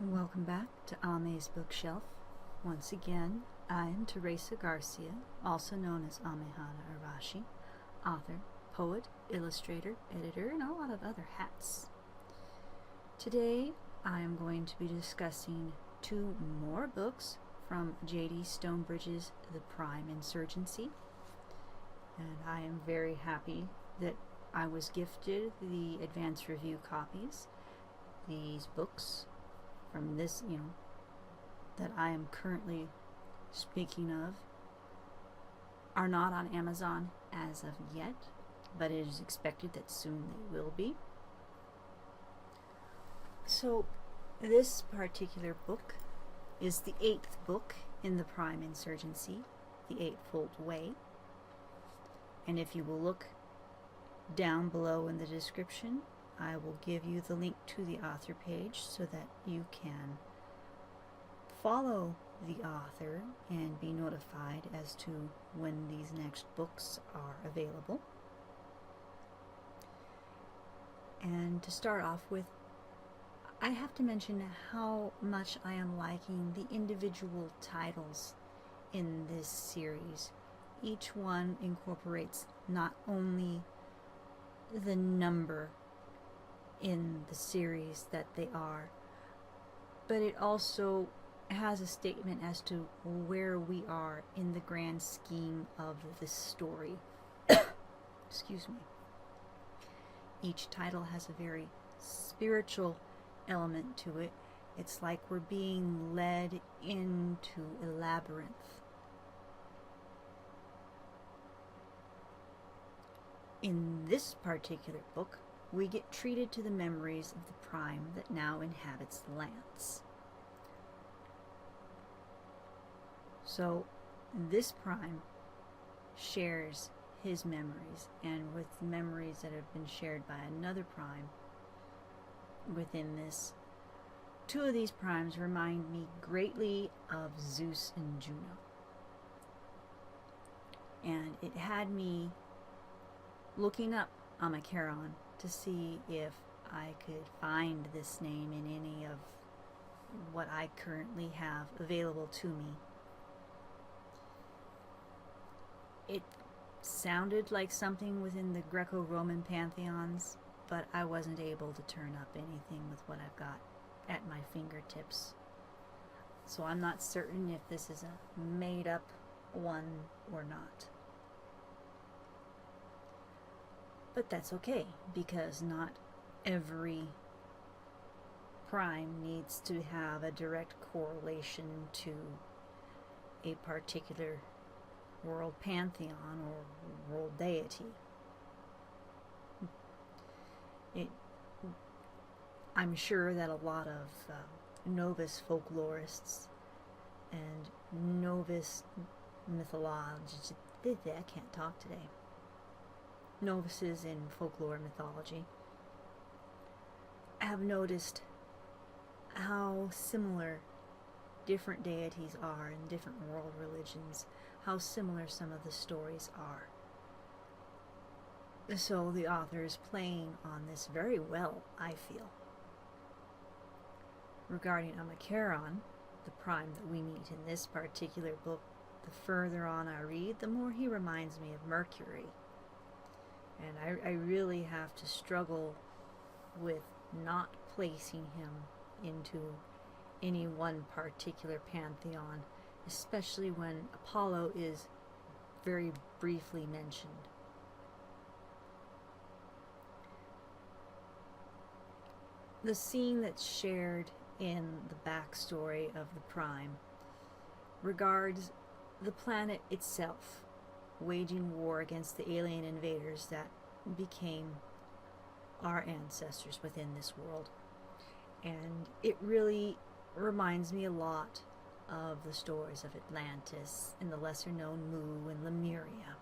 Welcome back to Ame's Bookshelf. Once again, I am Teresa Garcia, also known as Amehana Arashi, author, poet, illustrator, editor, and a lot of other hats. Today, I am going to be discussing two more books from J.D. Stonebridge's The Prime Insurgency, and I am very happy that I was gifted the advance review copies. These books from this, that I am currently speaking of are not on Amazon as of yet, but it is expected that soon they will be. So this particular book is the 8th book in the Prime Insurgency, the Eightfold Way. And if you will look down below in the description, I will give you the link to the author page so that you can follow the author and be notified as to when these next books are available. And to start off with, I have to mention how much I am liking the individual titles in this series. Each one incorporates not only the number in the series that they are, but it also has a statement as to where we are in the grand scheme of this story. Excuse me. Each title has a very spiritual element to it. It's like we're being led into a labyrinth. In this particular book, we get treated to the memories of the Prime that now inhabits the lands. So this Prime shares his memories, and with memories that have been shared by another Prime within this, two of these Primes remind me greatly of Zeus and Juno. And it had me looking up Amacharon to see if I could find this name in any of what I currently have available to me. It sounded like something within the Greco-Roman pantheons, but I wasn't able to turn up anything with what I've got at my fingertips. So I'm not certain if this is a made-up one or not. But that's okay, because not every Prime needs to have a direct correlation to a particular world pantheon or world deity. I'm sure that a lot of novice folklorists and novice mythologists, I can't talk today, novices in folklore mythology have noticed how similar different deities are in different world religions, how similar some of the stories are. So the author is playing on this very well, I feel. Regarding Amacharon, the Prime that we meet in this particular book, the further on I read, the more he reminds me of Mercury. And I really have to struggle with not placing him into any one particular pantheon, especially when Apollo is very briefly mentioned. The scene that's shared in the backstory of the Prime regards the planet itself waging war against the alien invaders that became our ancestors within this world. And it really reminds me a lot of the stories of Atlantis and the lesser known Mu and Lemuria.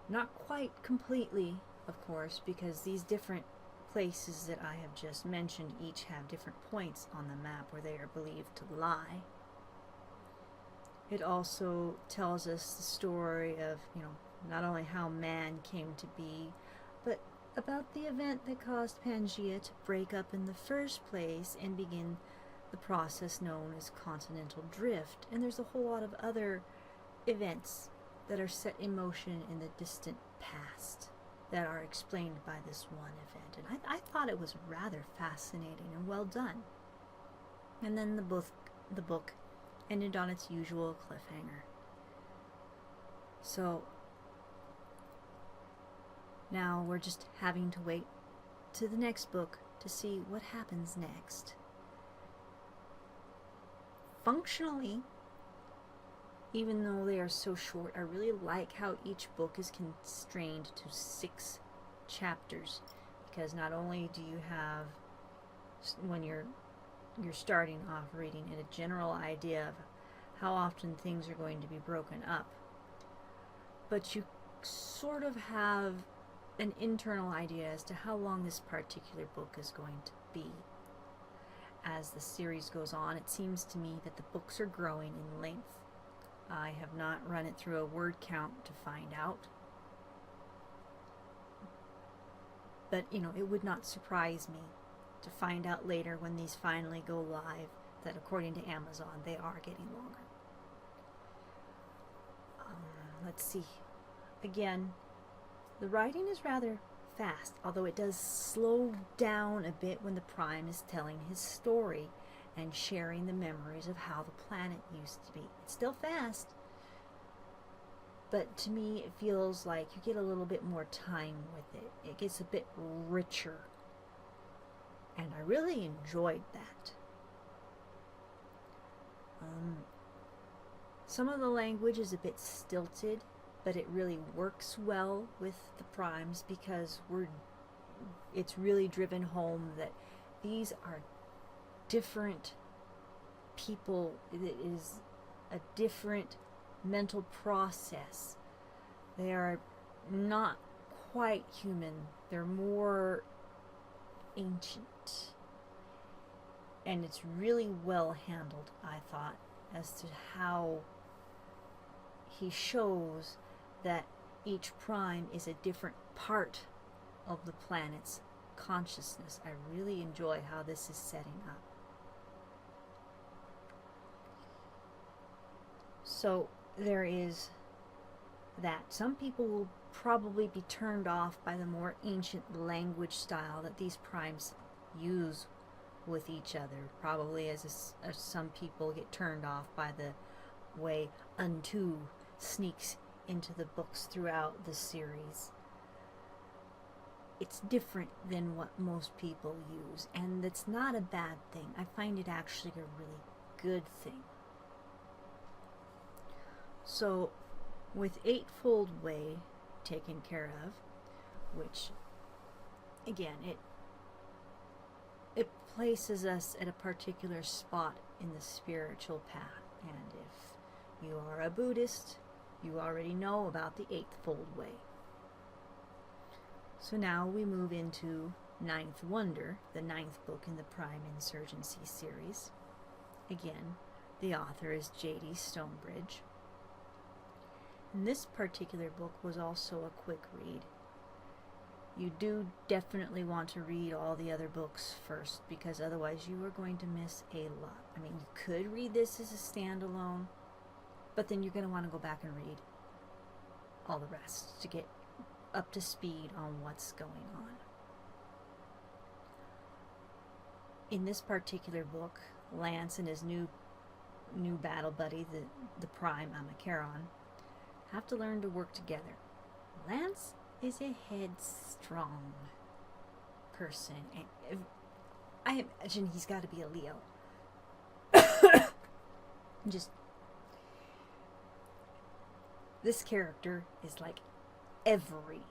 Not quite completely, of course, because these different places that I have just mentioned each have different points on the map where they are believed to lie. It also tells us the story of, not only how man came to be, but about the event that caused Pangaea to break up in the first place and begin the process known as continental drift, and there's a whole lot of other events that are set in motion in the distant past that are explained by this one event. And I thought it was rather fascinating and well done. And then the book ended on its usual cliffhanger. So now we're just having to wait to the next book to see what happens next. Functionally, even though they are so short, I really like how each book is constrained to 6 chapters, because not only do you have, when you're starting off reading it, a general idea of how often things are going to be broken up, but you sort of have an internal idea as to how long this particular book is going to be. As the series goes on, it seems to me that the books are growing in length. I have not run it through a word count to find out, but it would not surprise me to find out later when these finally go live that according to Amazon they are getting longer. Let's see. Again, the writing is rather fast, although it does slow down a bit when the Prime is telling his story and sharing the memories of how the planet used to be. It's still fast, but to me it feels like you get a little bit more time with it. It gets a bit richer, and I really enjoyed that. Some of the language is a bit stilted, but it really works well with the Primes because it's really driven home that these are different people. It is a different mental process. They are not quite human. They're more ancient. And it's really well handled, I thought, as to how he shows that each Prime is a different part of the planet's consciousness. I really enjoy how this is setting up. So there is that. Some people will probably be turned off by the more ancient language style that these Primes use with each other, probably as some people get turned off by the way Unto sneaks into the books throughout the series. It's different than what most people use, and that's not a bad thing. I find it actually a really good thing. So with Eightfold Way taken care of, which again it places us at a particular spot in the spiritual path, and if you are a Buddhist, you already know about the Eightfold Way. So now we move into Ninth Wonder, the 9th book in the Prime Insurgency series. Again, the author is J.D. Stonebridge. And this particular book was also a quick read. You do definitely want to read all the other books first, because otherwise you are going to miss a lot. I mean, you could read this as a standalone, but then you're going to want to go back and read all the rest to get up to speed on what's going on. In this particular book, Lance and his new battle buddy, the Prime Amacharon, have to learn to work together. Lance is a headstrong person, and I imagine he's got to be a Leo. Just this character is like every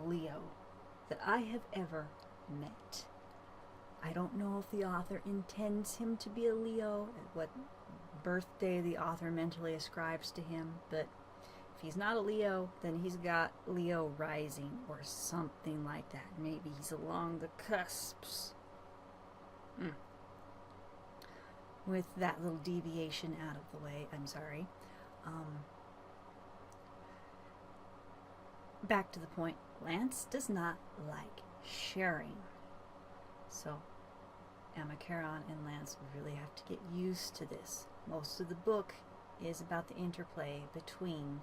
Leo that I have ever met. I don't know if the author intends him to be a Leo, what birthday the author mentally ascribes to him, but if he's not a Leo, then he's got Leo rising or something like that. Maybe he's along the cusps. With that little deviation out of the way, I'm sorry. Back to the point, Lance does not like sharing. So, Amacaron and Lance really have to get used to this. Most of the book is about the interplay between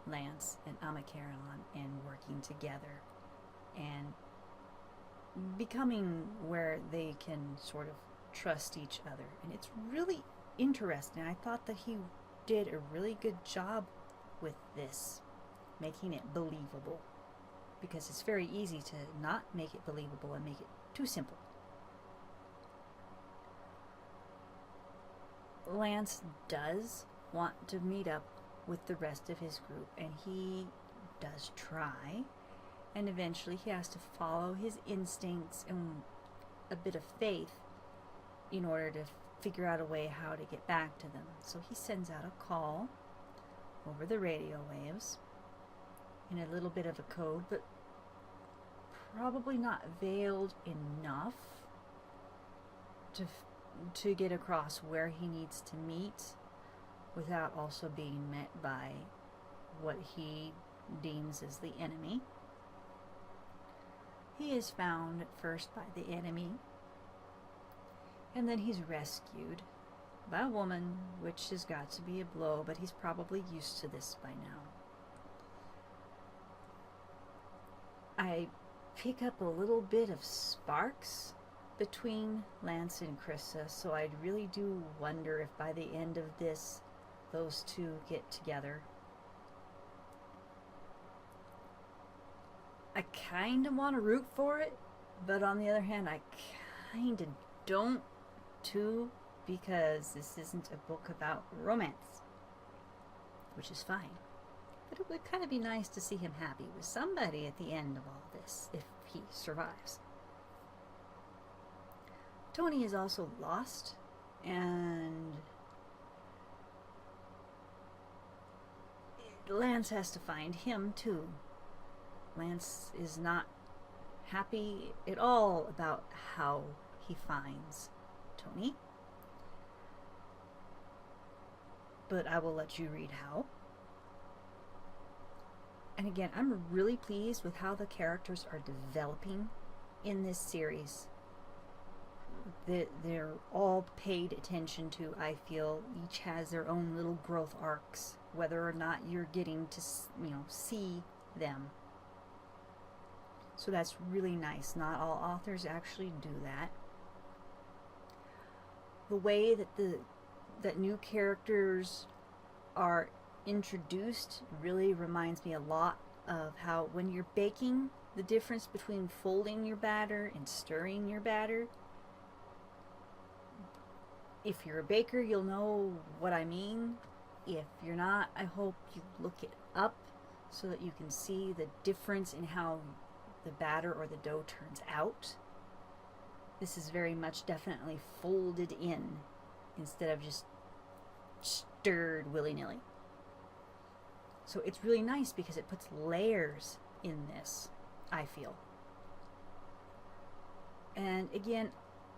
Lance and Amacaron and working together and becoming where they can sort of trust each other. And it's really interesting. I thought that he did a really good job with this, making it believable, because it's very easy to not make it believable and make it too simple. Lance does want to meet up with the rest of his group, and he does try, and eventually he has to follow his instincts and a bit of faith in order to figure out a way how to get back to them. So he sends out a call over the radio waves in a little bit of a code, but probably not veiled enough to get across where he needs to meet without also being met by what he deems as the enemy. He is found at first by the enemy, and then he's rescued by a woman, which has got to be a blow, but he's probably used to this by now. I pick up a little bit of sparks between Lance and Krista, so I really do wonder if by the end of this, those two get together. I kind of want to root for it, but on the other hand, I kind of don't too, because this isn't a book about romance, which is fine. But it would kind of be nice to see him happy with somebody at the end of all this, if he survives. Tony is also lost, and Lance has to find him too. Lance is not happy at all about how he finds Tony, but I will let you read how. And again, I'm really pleased with how the characters are developing in this series. They're all paid attention to, I feel. Each has their own little growth arcs, whether or not you're getting to, see them. So that's really nice. Not all authors actually do that. The way that new characters are introduced really reminds me a lot of how when you're baking, the difference between folding your batter and stirring your batter. If you're a baker, you'll know what I mean. If you're not, I hope you look it up so that you can see the difference in how the batter or the dough turns out. This is very much definitely folded in instead of just stirred willy-nilly. So it's really nice because it puts layers in this, I feel. And again,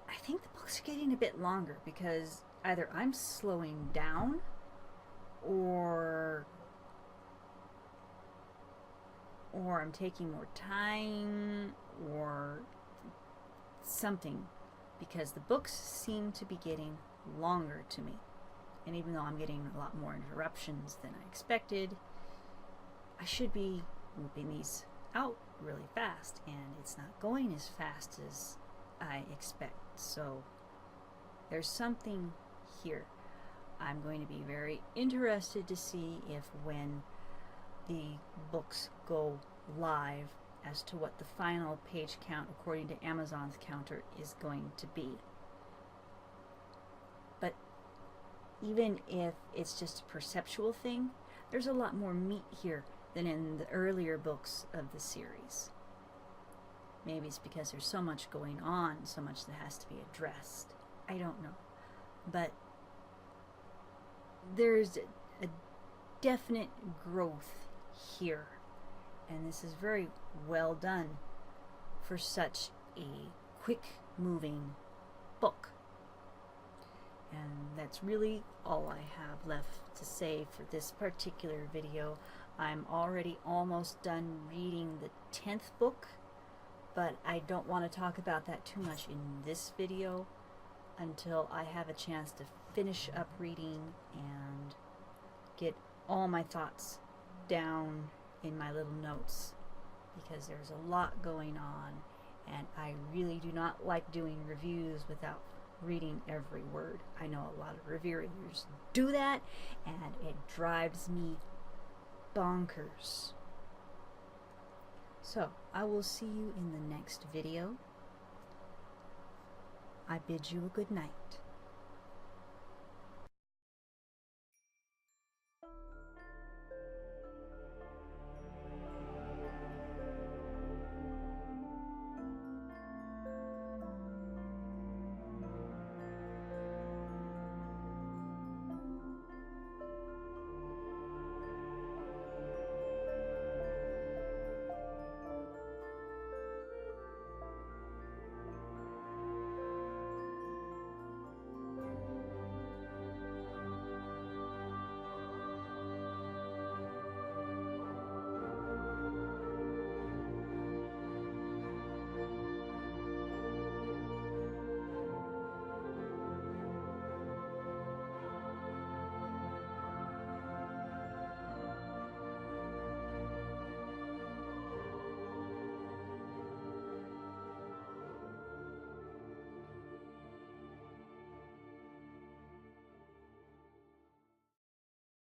I think the book's getting a bit longer because either I'm slowing down or I'm taking more time or something, because the books seem to be getting longer to me. And even though I'm getting a lot more interruptions than I expected, I should be whooping these out really fast, and it's not going as fast as I expect. So there's something here. I'm going to be very interested to see if when the books go live as to what the final page count according to Amazon's counter is going to be. But even if it's just a perceptual thing, there's a lot more meat here than in the earlier books of the series. Maybe it's because there's so much going on, so much that has to be addressed. I don't know. But there's a definite growth here. And this is very well done for such a quick-moving book. And that's really all I have left to say for this particular video. I'm already almost done reading the 10th book but I don't want to talk about that too much in this video until I have a chance to finish up reading and get all my thoughts down in my little notes, because there's a lot going on and I really do not like doing reviews without reading every word. I know a lot of reviewers do that and it drives me bonkers. So I will see you in the next video. I bid you a good night.